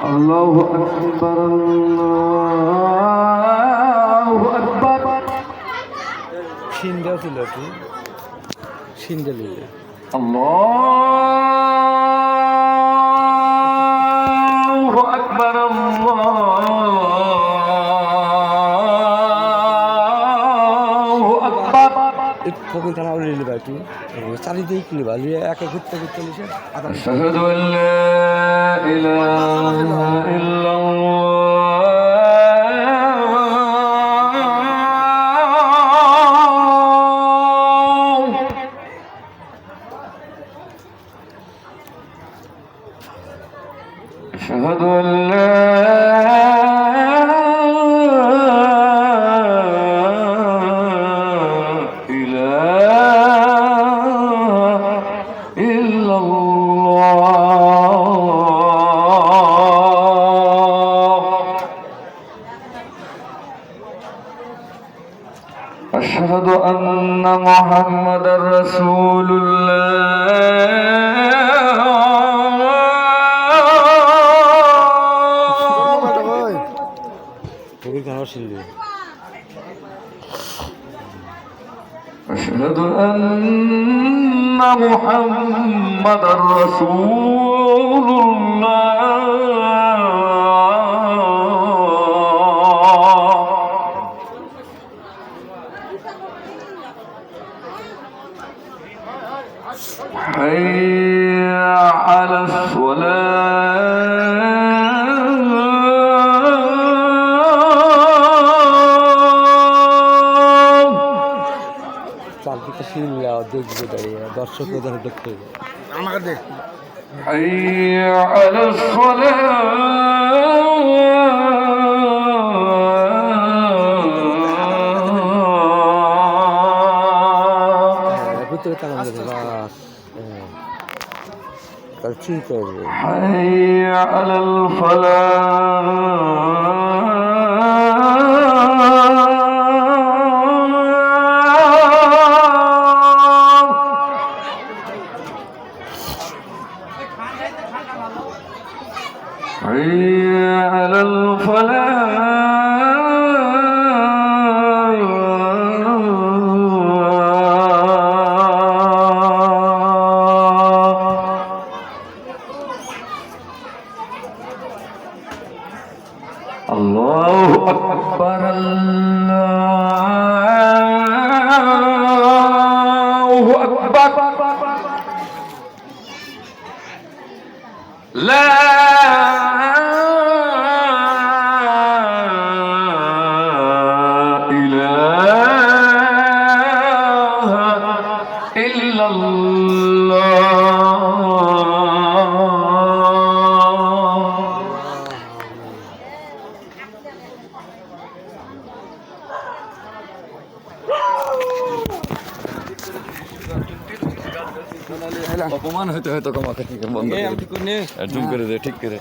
আল্লাহু আকবার আল্লাহু আকবার সিন্দাও ছিল কি সিন্দা লিলে আল্লাহু আকবার আল্লাহু আকবার ফকির খানা লিলে ভাই তুই চালিয়ে কিনলে ভাই একা ঘুরতে ঘুরতে লিসে আশহাদু আল্লা ইলাহা ইল্লাল্লাহ আশহাদু আল্লা أشهد أن محمدا رسول الله ফকির খানা সিন্দে أشهد أن محمدا رسول الله حي على الصلاة চারদিকে সিনলা দেখবে দাঁড়িয়ে দর্শক ওদের দেখতে আমাকে দেখ حي على الصلاة ভিতরে টাকা দেবে বাস তার চিন্তা হবে حي على الفلاح حي على الفلاح الله أكبر الله أكبر لا إله إلا الله অপমান হইতে হয়তো তোমাকে বন্ধ করে জুম করে দে ঠিক করে